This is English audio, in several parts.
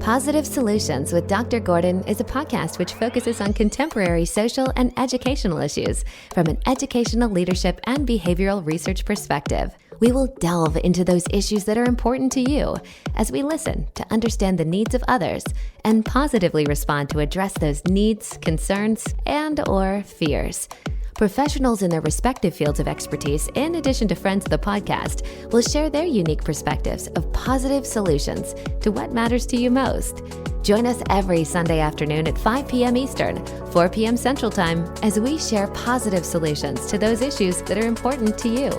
Positive Solutions with Dr. Gordon is a podcast which focuses on contemporary social and educational issues from an educational leadership and behavioral research perspective. We will delve into those issues that are important to you as we listen to understand the needs of others and positively respond to address those needs, concerns, and/or fears. Professionals in their respective fields of expertise, in addition to friends of the podcast, will share their unique perspectives of positive solutions to what matters to you most. Join us every Sunday afternoon at 5 p.m. Eastern, 4 p.m. Central Time, as we share positive solutions to those issues that are important to you.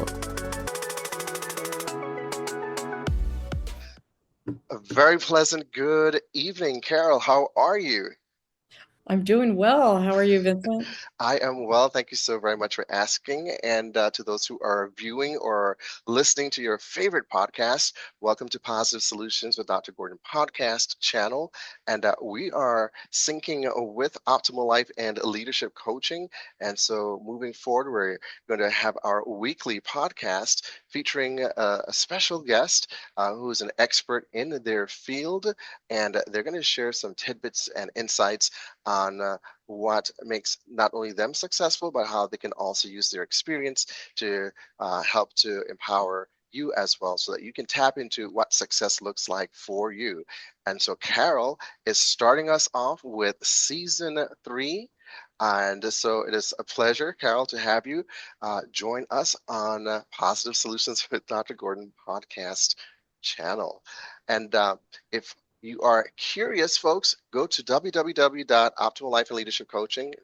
A very pleasant good evening, Carol. How are you? I'm doing well. How are you, Vincent? I am well. Thank you so very much for asking. And to those who are viewing or listening to your favorite podcast, welcome to Positive Solutions with Dr. Gordon podcast channel. And we are syncing with Optimal Life and Leadership Coaching. And so moving forward, we're going to have our weekly podcast featuring a special guest who is an expert in their field. And they're going to share some tidbits and insights on what makes not only them successful, but how they can also use their experience to help to empower you as well, so that you can tap into what success looks like for you. And so Carol is starting us off with season 3. And so it is a pleasure, Carol, to have you join us on Positive Solutions with Dr. Gordon podcast channel. And if you are curious, folks, go to www.optimallifeandleadershipcoaching,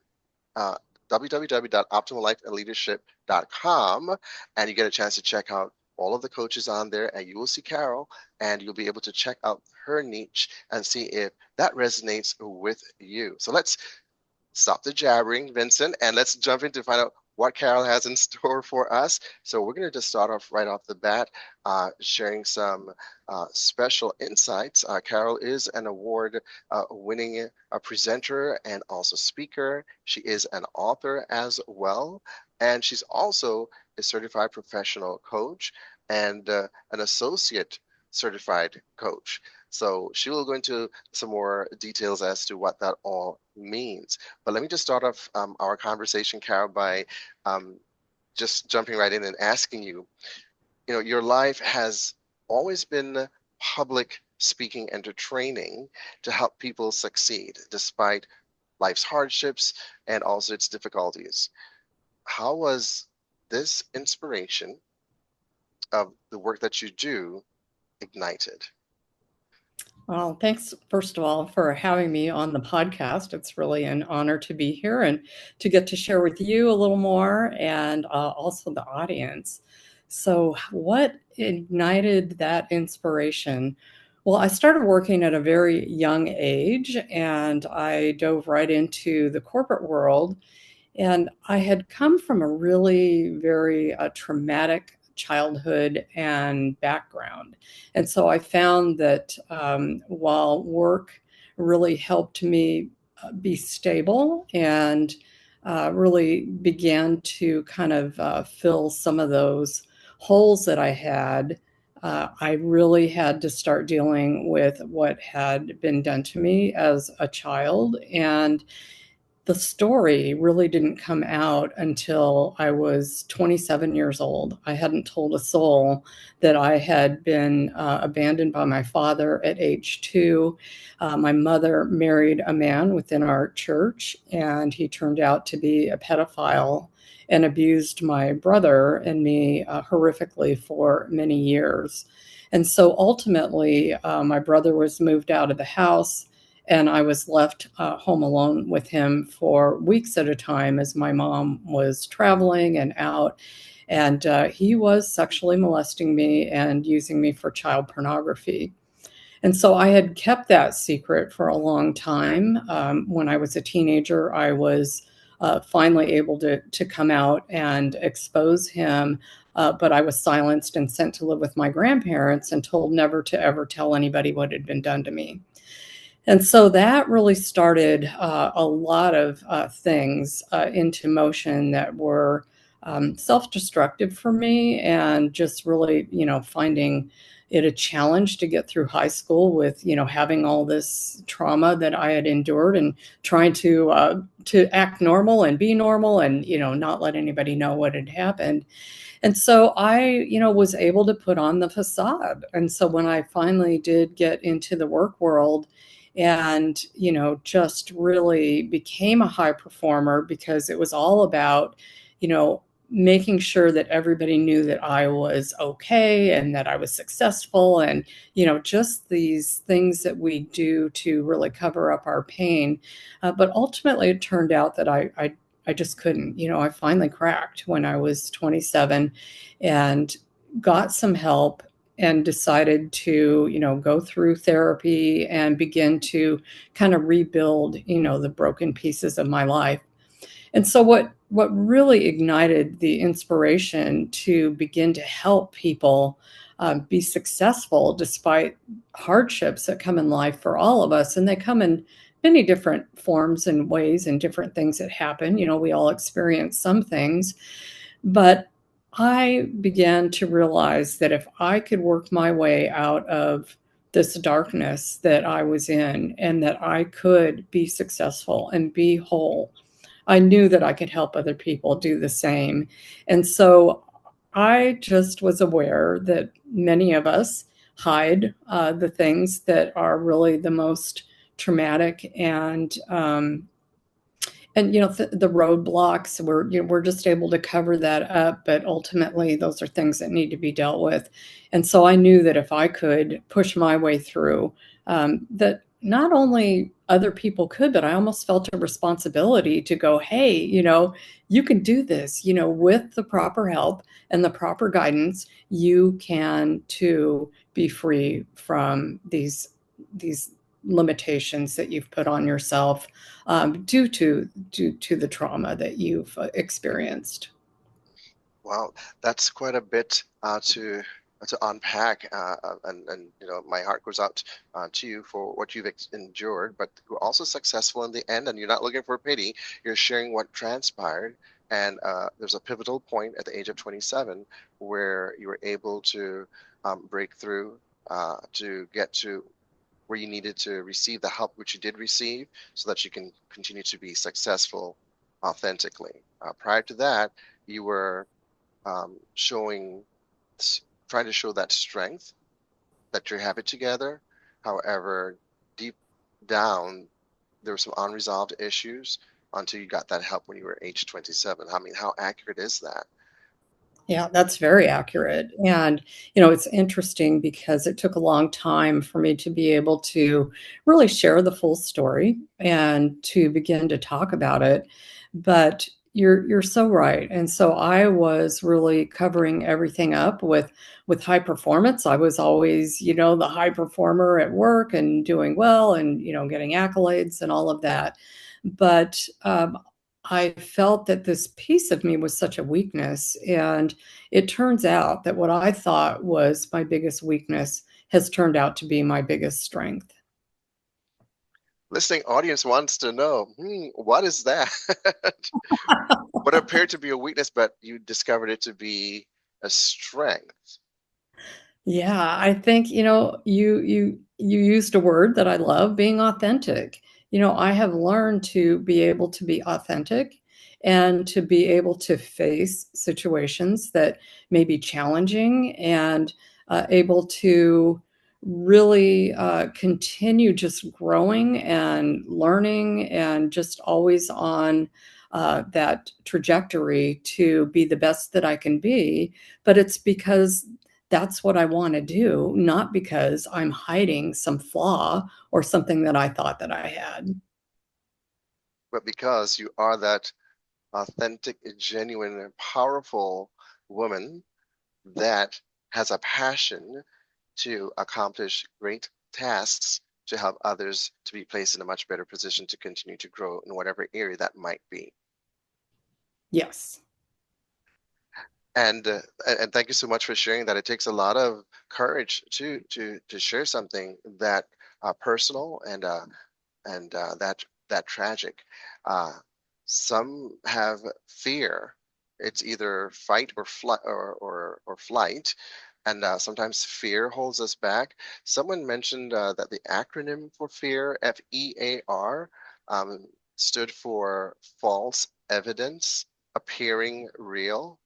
www.optimallifeandleadership.com, and you get a chance to check out all of the coaches on there, and you will see Carol, and you'll be able to check out her niche and see if that resonates with you. So let's stop the jabbering, Vincent, and let's jump in to find out what Carol has in store for us. So we're going to just start off right off the bat, sharing some special insights. Carol is an award-winning presenter and also speaker. She is an author as well, and she's also a certified professional coach and an associate certified coach. So she will go into some more details as to what that all means. But let me just start off our conversation, Carol, by just jumping right in and asking you, your life has always been public speaking and training to help people succeed despite life's hardships and also its difficulties. How was this inspiration of the work that you do ignited? Well, thanks, first of all, for having me on the podcast. It's really an honor to be here and to get to share with you a little more and also the audience. So what ignited that inspiration? Well, I started working at a very young age, and I dove right into the corporate world. And I had come from a really very traumatic childhood and background. And so I found that while work really helped me be stable and really began to kind of fill some of those holes that I had, I really had to start dealing with what had been done to me as a child. And the story really didn't come out until I was 27 years old. I hadn't told a soul that I had been abandoned by my father at age 2. My mother married a man within our church, and he turned out to be a pedophile and abused my brother and me horrifically for many years. And so ultimately, my brother was moved out of the house, and I was left home alone with him for weeks at a time as my mom was traveling and out. And he was sexually molesting me and using me for child pornography. And so I had kept that secret for a long time. When I was a teenager, I was finally able to come out and expose him. But I was silenced and sent to live with my grandparents and told never to ever tell anybody what had been done to me. And so that really started a lot of things into motion that were self-destructive for me, and just really, finding it a challenge to get through high school with, having all this trauma that I had endured and trying to act normal and be normal and, not let anybody know what had happened. And so I, was able to put on the facade. And so when I finally did get into the work world and, just really became a high performer, because it was all about, making sure that everybody knew that I was okay and that I was successful, and, just these things that we do to really cover up our pain. But ultimately, it turned out that I just couldn't. I finally cracked when I was 27 and got some help and decided to, go through therapy and begin to kind of rebuild, the broken pieces of my life. And so what really ignited the inspiration to begin to help people be successful despite hardships that come in life for all of us, and they come in many different forms and ways and different things that happen. We all experience some things, but I began to realize that if I could work my way out of this darkness that I was in, and that I could be successful and be whole, I knew that I could help other people do the same. And so I just was aware that many of us hide the things that are really the most traumatic, and the roadblocks, we're just able to cover that up, but ultimately those are things that need to be dealt with. And so I knew that if I could push my way through, that not only other people could, but I almost felt a responsibility to go, hey, you can do this, with the proper help and the proper guidance, you can too be free from these limitations that you've put on yourself, due to the trauma that you've experienced. Wow, that's quite a bit to unpack, and my heart goes out to you for what you've endured, but you're also successful in the end, and you're not looking for pity. You're sharing what transpired, and there's a pivotal point at the age of 27 where you were able to break through to get to where you needed to receive the help which you did receive, so that you can continue to be successful authentically. Prior to that, you were showing, trying to show that strength, that you have it together. However, deep down, there were some unresolved issues until you got that help when you were age 27. I mean, how accurate is that? Yeah, that's very accurate. And, it's interesting because it took a long time for me to be able to really share the full story and to begin to talk about it. But you're so right. And so I was really covering everything up with high performance. I was always, the high performer at work and doing well and, getting accolades and all of that. But I felt that this piece of me was such a weakness. And it turns out that what I thought was my biggest weakness has turned out to be my biggest strength. Listening audience wants to know, what is that? What appeared to be a weakness, but you discovered it to be a strength. Yeah, I think, you used a word that I love, being authentic. I have learned to be able to be authentic and to be able to face situations that may be challenging, and able to really continue just growing and learning and just always on that trajectory to be the best that I can be. But it's because that's what I want to do, not because I'm hiding some flaw or something that I thought that I had. But because you are that authentic, genuine, and powerful woman that has a passion to accomplish great tasks, to help others to be placed in a much better position to continue to grow in whatever area that might be. Yes. And thank you so much for sharing that. It takes a lot of courage to share something that personal and that tragic. Uh, some have fear. It's either fight or flight, or flight. And sometimes fear holds us back. Someone mentioned that the acronym for fear, FEAR, stood for false evidence appearing real.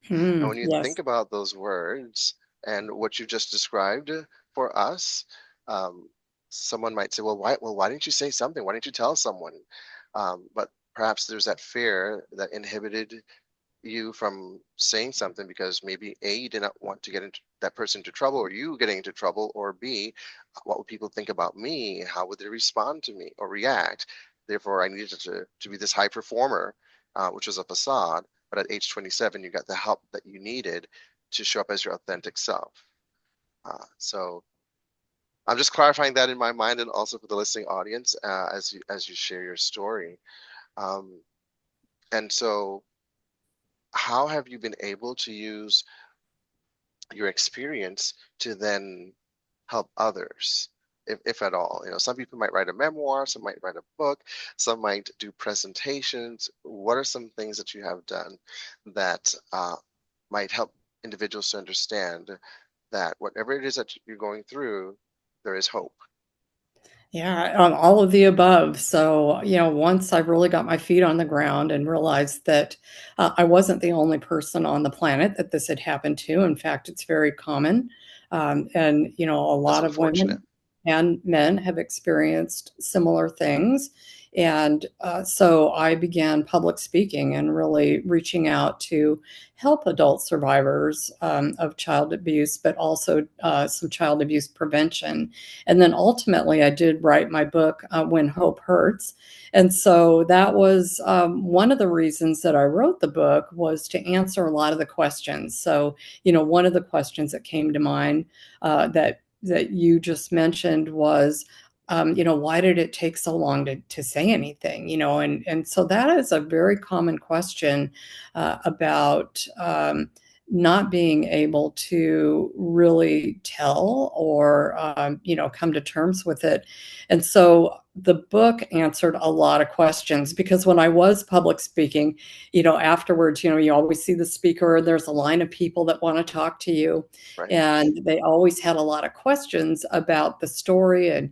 And when you think Yes. about those words and what you just described for us, um, someone might say, why didn't you say something? Why didn't you tell someone? But perhaps there's that fear that inhibited you from saying something because maybe A, you did not want to get into that person into trouble, or you getting into trouble, or B, what would people think about me? How would they respond to me or react? Therefore, I needed to be this high performer, which was a facade. But at age 27, you got the help that you needed to show up as your authentic self. So I'm just clarifying that in my mind and also for the listening audience as you share your story. Um, and so, how have you been able to use your experience to then help others, if at all? Some people might write a memoir, some might write a book, some might do presentations. What are some things that you have done that might help individuals to understand that whatever it is that you're going through, there is hope? Yeah, all of the above. So, once I really got my feet on the ground and realized that I wasn't the only person on the planet that this had happened to. In fact, it's very common. And, a That's lot of unfortunate. women and men have experienced similar things. And so I began public speaking and really reaching out to help adult survivors of child abuse, but also some child abuse prevention. And then ultimately, I did write my book, When Hope Hurts. And so that was one of the reasons that I wrote the book, was to answer a lot of the questions. So, one of the questions that came to mind that you just mentioned was, why did it take so long to say anything? And so that is a very common question about not being able to really tell or come to terms with it. And so the book answered a lot of questions, because when I was public speaking, afterwards, you always see the speaker, there's a line of people that want to talk to you, Right. and they always had a lot of questions about the story and,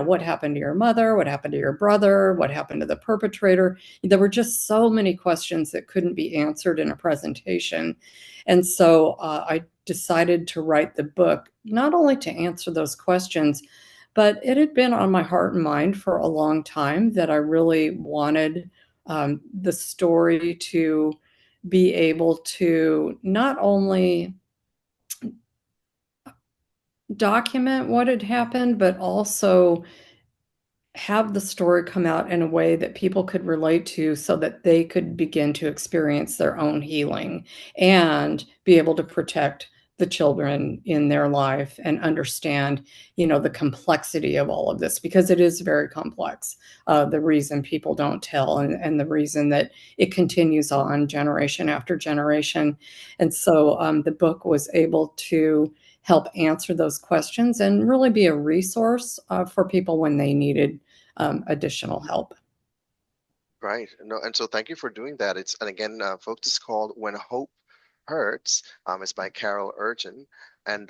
what happened to your mother, what happened to your brother, what happened to the perpetrator. There were just so many questions that couldn't be answered in a presentation. And so I decided to write the book, not only to answer those questions, but it had been on my heart and mind for a long time that I really wanted the story to be able to not only document what had happened, but also have the story come out in a way that people could relate to, so that they could begin to experience their own healing and be able to protect the children in their life and understand, the complexity of all of this, because it is very complex. The reason people don't tell, and the reason that it continues on generation after generation. And so the book was able to help answer those questions and really be a resource for people when they needed additional help. Right. No, and so thank you for doing that. And again, folks, it's called When Hope Hurts. It's by Carol Urton, and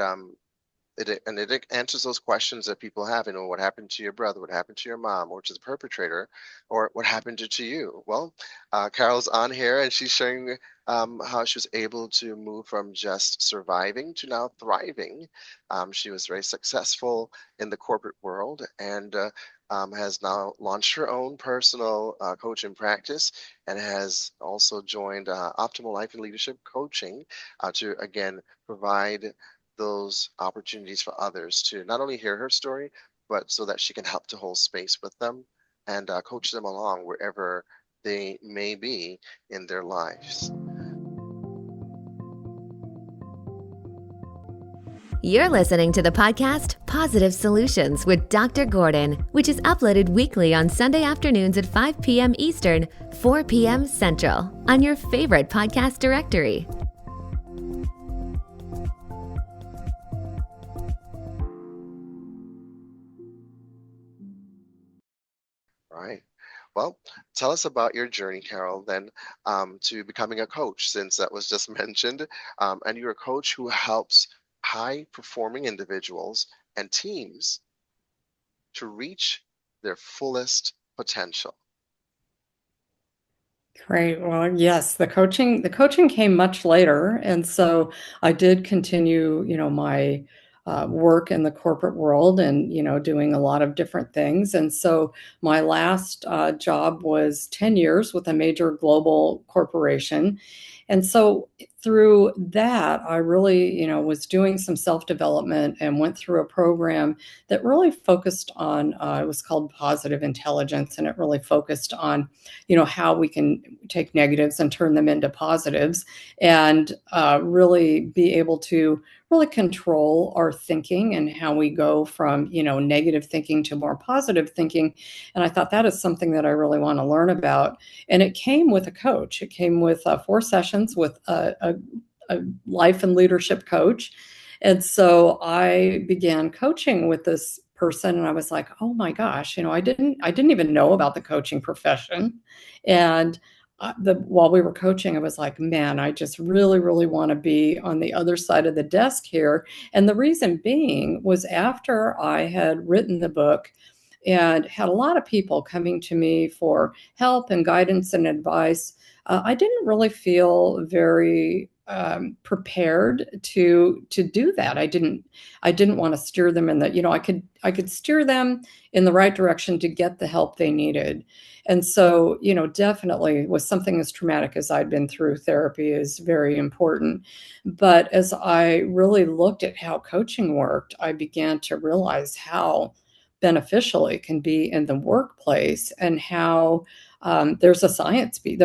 it answers those questions that people have. What happened to your brother? What happened to your mom, or to the perpetrator, or what happened to you? Well, Carol's on here, and she's sharing how she was able to move from just surviving to now thriving. She was very successful in the corporate world, and has now launched her own personal coaching practice, and has also joined Optimal Life and Leadership Coaching to again provide those opportunities for others to not only hear her story, but so that she can help to hold space with them and coach them along wherever they may be in their lives. You're listening to the podcast Positive Solutions with Dr. Gordon, which is uploaded weekly on Sunday afternoons at 5 p.m. Eastern, 4 p.m. Central, on your favorite podcast directory. Right. Well, tell us about your journey, Carol, then to becoming a coach, since that was just mentioned. And you're a coach who helps high-performing individuals and teams to reach their fullest potential? Great. Well, yes, the coaching came much later, and so I did continue, my work in the corporate world, and doing a lot of different things. And so my last job was 10 years with a major global corporation, and so through that, I really, was doing some self-development and went through a program that really focused on. It was called Positive Intelligence, and it really focused on how we can take negatives and turn them into positives, and really be able to really control our thinking and how we go from negative thinking to more positive thinking. And I thought that is something that I really want to learn about. And it came with a coach. It came with 4 sessions with a life and leadership coach. And so I began coaching with this person, and I was like, oh my gosh, I didn't even know about the coaching profession. And while we were coaching, I was like, man, I just really, really want to be on the other side of the desk here. And the reason being was, after I had written the book and had a lot of people coming to me for help and guidance and advice, I didn't really feel very prepared to do that. I didn't want to steer them in the, I could steer them in the right direction to get the help they needed. And so, definitely, with something as traumatic as I'd been through, therapy is very important. But as I really looked at how coaching worked, I began to realize how beneficial it can be in the workplace, and how there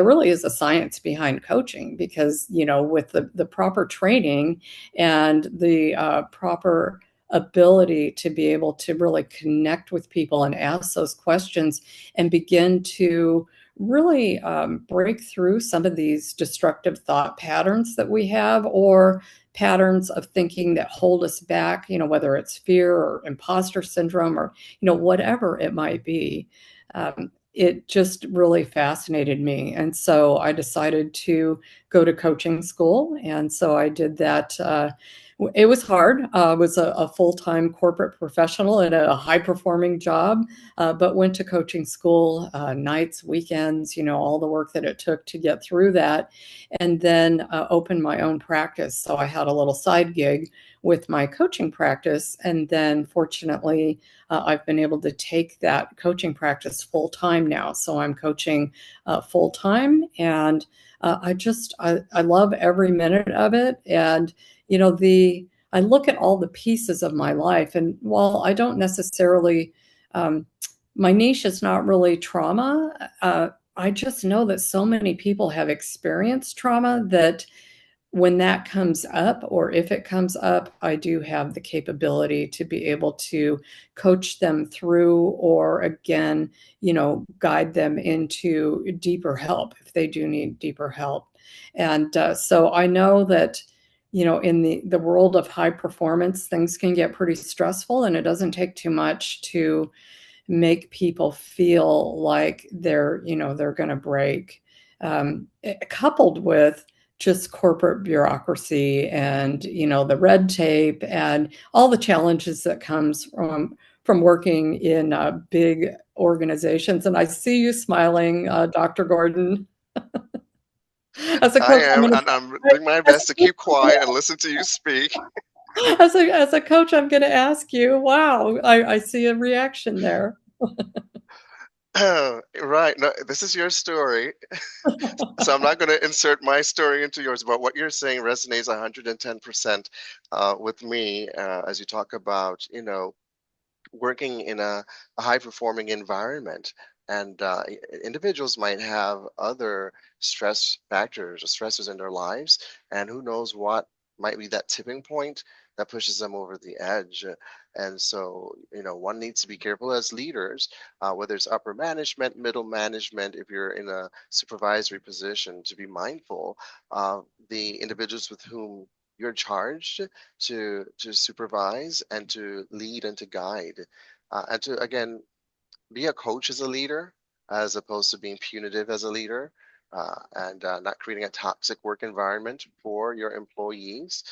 really is a science behind coaching, because with the proper training and the proper ability to be able to really connect with people and ask those questions, and begin to really break through some of these destructive thought patterns that we have, or patterns of thinking that hold us back, whether it's fear or imposter syndrome, or whatever it might be. It just really fascinated me. And so I decided to go to coaching school. And so I did that. It was hard. I was a full-time corporate professional in a high-performing job, but went to coaching school, nights, weekends, all the work that it took to get through that, and then opened my own practice. So I had a little side gig with my coaching practice. And then fortunately, I've been able to take that coaching practice full time now. So I'm coaching full time, and I love every minute of it. And I look at all the pieces of my life, and while I don't necessarily, my niche is not really trauma. I just know that so many people have experienced trauma, that when that comes up, or if it comes up, I do have the capability to be able to coach them through, or again, guide them into deeper help if they do need deeper help. And so I know that, in the world of high performance, things can get pretty stressful, and it doesn't take too much to make people feel like they're going to break, coupled with just corporate bureaucracy, and the red tape and all the challenges that comes from working in big organizations. And I see you smiling, Dr. Gordon. As a I coach, am, and I'm doing my best to keep quiet and listen to you speak. as a coach, I'm going to ask you. Wow, I see a reaction there. Right. No, this is your story. So I'm not going to insert my story into yours, but what you're saying resonates 110% with me, as you talk about, working in a high-performing environment. And individuals might have other stress factors or stressors in their lives, and who knows what might be that tipping point that pushes them over the edge. And so, one needs to be careful as leaders, whether it's upper management, middle management, if you're in a supervisory position, to be mindful of the individuals with whom you're charged to supervise and to lead and to guide, and to, again, be a coach as a leader, as opposed to being punitive as a leader, and not creating a toxic work environment for your employees.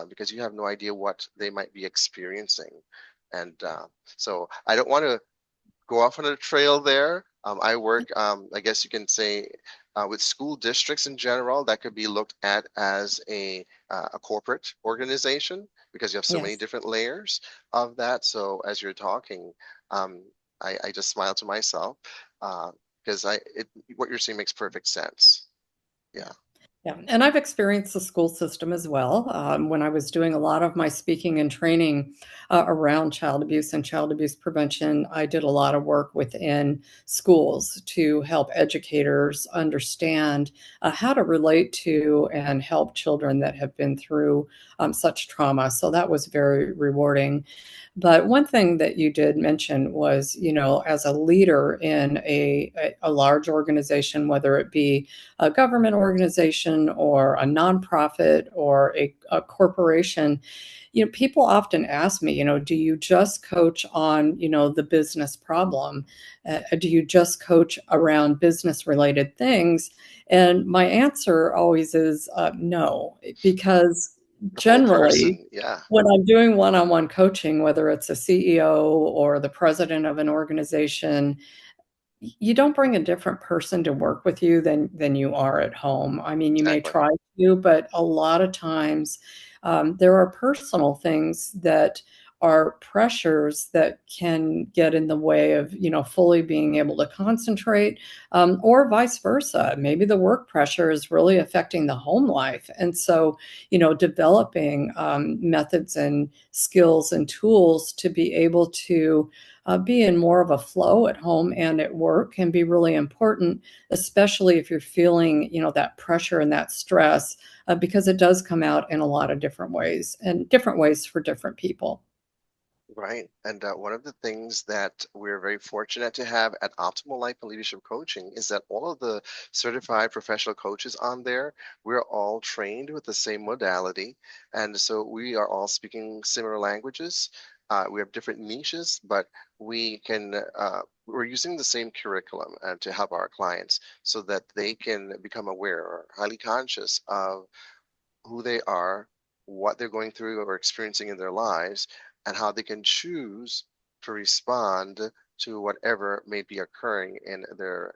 because you have no idea what they might be experiencing. And so I don't want to go off on a trail there. I work, I guess you can say, with school districts in general. That could be looked at as a corporate organization because you have so many Yes. different layers of that. So as you're talking, um, I just smile to myself because what you're saying makes perfect sense. Yeah. Yeah, and I've experienced the school system as well. When I was doing a lot of my speaking and training around child abuse and child abuse prevention, I did a lot of work within schools to help educators understand how to relate to and help children that have been through such trauma. So that was very rewarding. But one thing that you did mention was, as a leader in a large organization, whether it be a government organization or a nonprofit or a corporation, people often ask me, do you just coach on, the business problem? Do you just coach around business related things? And my answer always is no, because The whole generally, person. Yeah. when I'm doing one-on-one coaching, whether it's a CEO or the president of an organization, you don't bring a different person to work with you than you are at home. I mean, you may Exactly. try to, but a lot of times, there are personal things that are pressures that can get in the way of, fully being able to concentrate, or vice versa. Maybe the work pressure is really affecting the home life. And so, developing methods and skills and tools to be able to be in more of a flow at home and at work can be really important, especially if you're feeling, that pressure and that stress, because it does come out in a lot of different ways and different ways for different people. Right. And one of the things that we're very fortunate to have at Optimal Life and Leadership Coaching is that all of the certified professional coaches on there, we're all trained with the same modality. And so we are all speaking similar languages. We have different niches, but we're using the same curriculum to help our clients so that they can become aware or highly conscious of who they are, what they're going through or experiencing in their lives, and how they can choose to respond to whatever may be occurring in their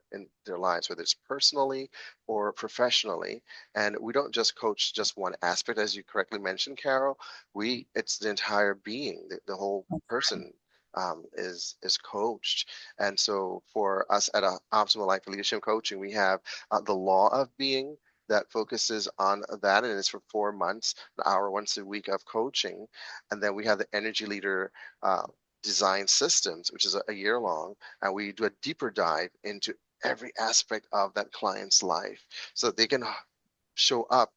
lives, whether it's personally or professionally. And we don't just coach just one aspect, as you correctly mentioned, Carol. It's the entire being, the whole person. Is coached. And so for us at Optimal Life and Leadership Coaching, we have the law of being, that focuses on that, and it's for 4 months, an hour once a week of coaching. And then we have the Energy Leader Design Systems, which is a year long, and we do a deeper dive into every aspect of that client's life so that they can show up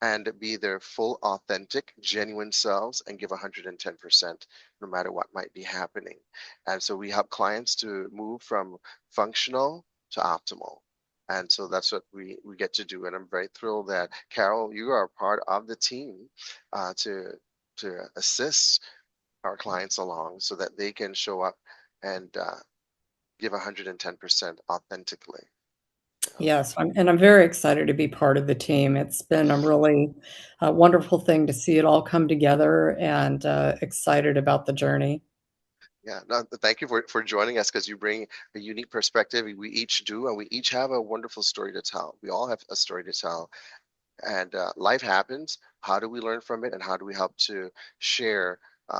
and be their full, authentic, genuine selves and give 110% no matter what might be happening. And so we help clients to move from functional to optimal. And so that's what we get to do. And I'm very thrilled that, Carol, you are a part of the team to assist our clients along so that they can show up and give 110% authentically. Yes, I'm very excited to be part of the team. It's been a really wonderful thing to see it all come together, and excited about the journey. Yeah, no, thank you for joining us because you bring a unique perspective. We each do, and we each have a wonderful story to tell. We all have a story to tell. And life happens. How do we learn from it, and how do we help to share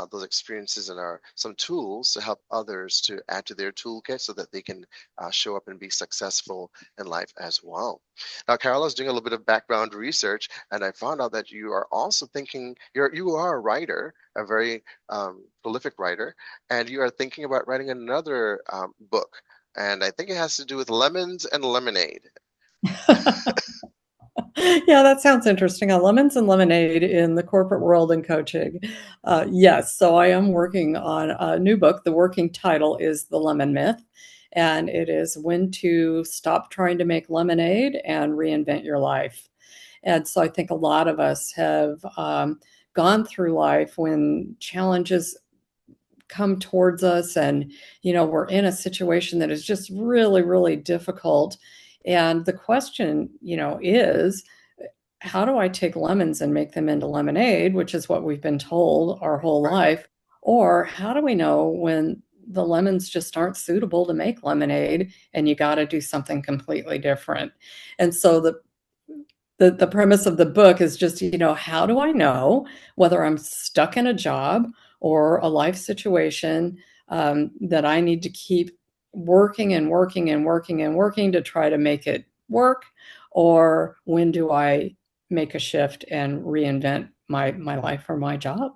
those experiences and some tools to help others to add to their toolkit so that they can show up and be successful in life as well. Now, Carol, I was doing a little bit of background research, and I found out that you are also thinking you are a writer, a very prolific writer, and you are thinking about writing another book. And I think it has to do with lemons and lemonade. Yeah, that sounds interesting. Lemons and lemonade in the corporate world and coaching. Yes, so I am working on a new book. The working title is The Lemon Myth, and it is When to Stop Trying to Make Lemonade and Reinvent Your Life. And so I think a lot of us have gone through life when challenges come towards us, and we're in a situation that is just really, really difficult. And the question, is, how do I take lemons and make them into lemonade, which is what we've been told our whole Right. life? Or how do we know when the lemons just aren't suitable to make lemonade and you got to do something completely different? And so the premise of the book is just, how do I know whether I'm stuck in a job or a life situation that I need to keep working and working and working and working to try to make it work? Or when do I make a shift and reinvent my life or my job?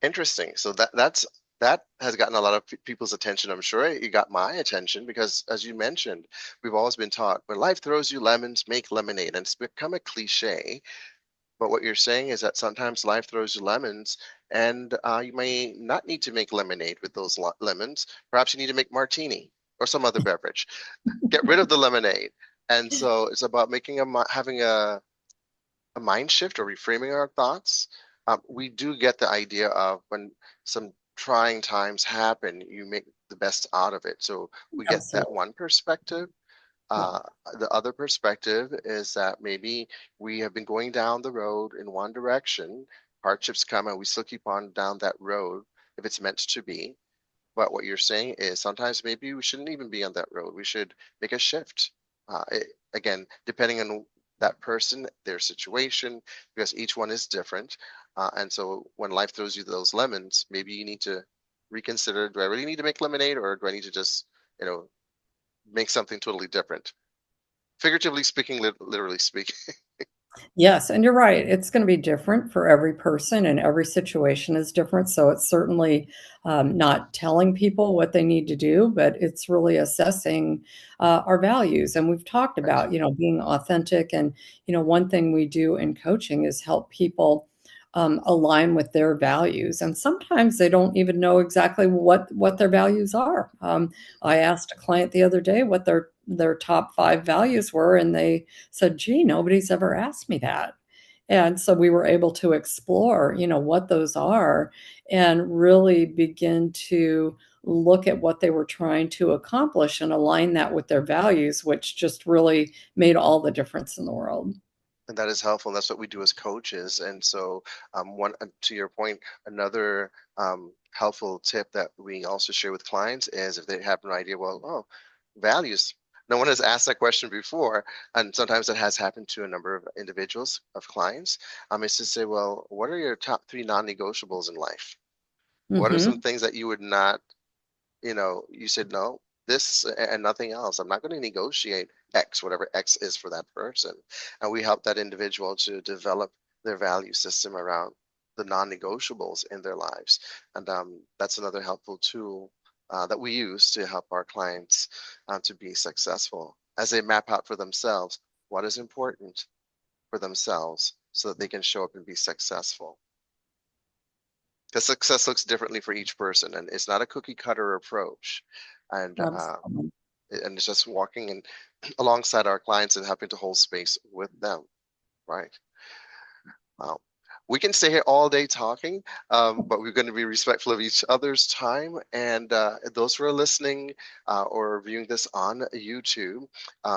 Interesting. So that has gotten a lot of people's attention. I'm sure it got my attention because, as you mentioned, we've always been taught when life throws you lemons, make lemonade, and it's become a cliche. But what you're saying is that sometimes life throws you lemons, and you may not need to make lemonade with those lemons. Perhaps you need to make martini or some other beverage. Get rid of the lemonade. And so it's about having a mind shift or reframing our thoughts. We do get the idea of when some trying times happen, you make the best out of it. So we get that Absolutely. one perspective. Yeah. Uh, the other perspective is that maybe we have been going down the road in one direction, hardships come, and we still keep on down that road if it's meant to be. But what you're saying is sometimes maybe we shouldn't even be on that road. We should make a shift. Again, depending on that person, their situation, because each one is different. And so when life throws you those lemons, maybe you need to reconsider, do I really need to make lemonade or do I need to just, make something totally different? Figuratively speaking, literally speaking. Yes, and you're right. It's going to be different for every person, and every situation is different. So it's certainly not telling people what they need to do, but it's really assessing our values. And we've talked Right. about, being authentic. And, one thing we do in coaching is help people align with their values. And sometimes they don't even know exactly what their values are. I asked a client the other day what their top 5 values were, and they said, gee, nobody's ever asked me that. And so we were able to explore, what those are and really begin to look at what they were trying to accomplish and align that with their values, which just really made all the difference in the world. And that is helpful. And that's what we do as coaches. And so, one to your point, another helpful tip that we also share with clients is if they have no idea, well, oh, values. No one has asked that question before, and sometimes that has happened to a number of individuals, of clients. Is to say, well, what are your top 3 non-negotiables in life? What are some Hmm. things that you would not, you said no, this and nothing else. I'm not going to negotiate X, whatever X is for that person. And we help that individual to develop their value system around the non-negotiables in their lives. And that's another helpful tool that we use to help our clients to be successful as they map out for themselves what is important for themselves so that they can show up and be successful. Because success looks differently for each person, and it's not a cookie cutter approach. And Absolutely. and it's just walking in alongside our clients and helping to hold space with them, right? Wow. We can stay here all day talking, but we're going to be respectful of each other's time. And those who are listening or viewing this on YouTube,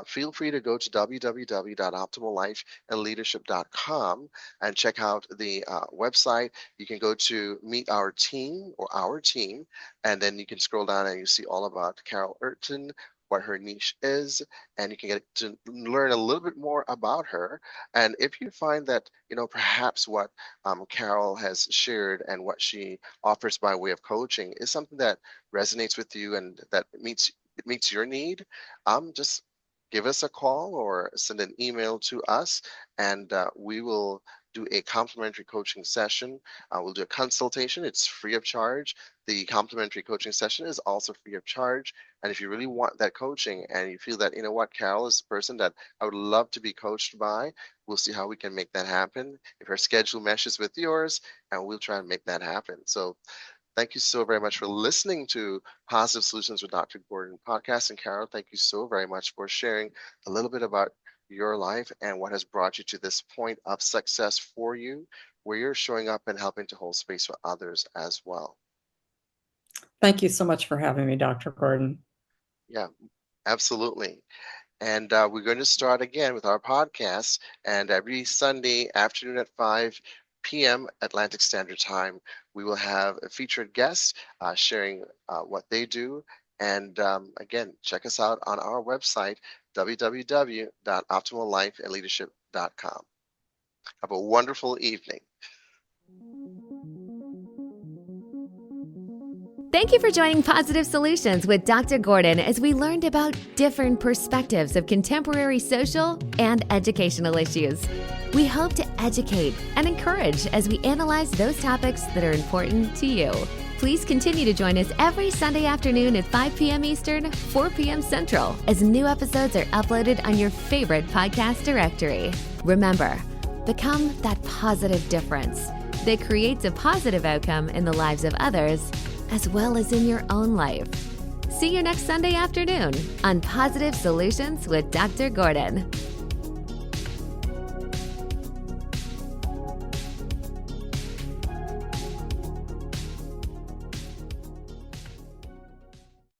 feel free to go to www.optimallifeandleadership.com and check out the website. You can go to meet our team or our team, and then you can scroll down and you see all about Carol Urton, what her niche is, and you can get to learn a little bit more about her. And if you find that, perhaps what Carol has shared and what she offers by way of coaching is something that resonates with you and that meets your need, just give us a call or send an email to us, and we will do a complimentary coaching session. We'll do a consultation. It's free of charge. The complimentary coaching session is also free of charge. And if you really want that coaching and you feel that, Carol is the person that I would love to be coached by, we'll see how we can make that happen. If her schedule meshes with yours, and we'll try and make that happen. So thank you so very much for listening to Positive Solutions with Dr. Gordon podcast. And Carol, thank you so very much for sharing a little bit about your life and what has brought you to this point of success for you, where you're showing up and helping to hold space for others as well. Thank you so much for having me, Dr. Gordon. Yeah, absolutely. And we're going to start again with our podcast. And every Sunday afternoon at 5 p.m. Atlantic Standard Time, we will have a featured guest sharing what they do. And again, check us out on our website, www.optimallifeandleadership.com. Have a wonderful evening. Thank you for joining Positive Solutions with Dr. Gordon as we learned about different perspectives of contemporary social and educational issues. We hope to educate and encourage as we analyze those topics that are important to you. Please continue to join us every Sunday afternoon at 5 p.m. Eastern, 4 p.m. Central, as new episodes are uploaded on your favorite podcast directory. Remember, become that positive difference that creates a positive outcome in the lives of others as well as in your own life. See you next Sunday afternoon on Positive Solutions with Dr. Gordon.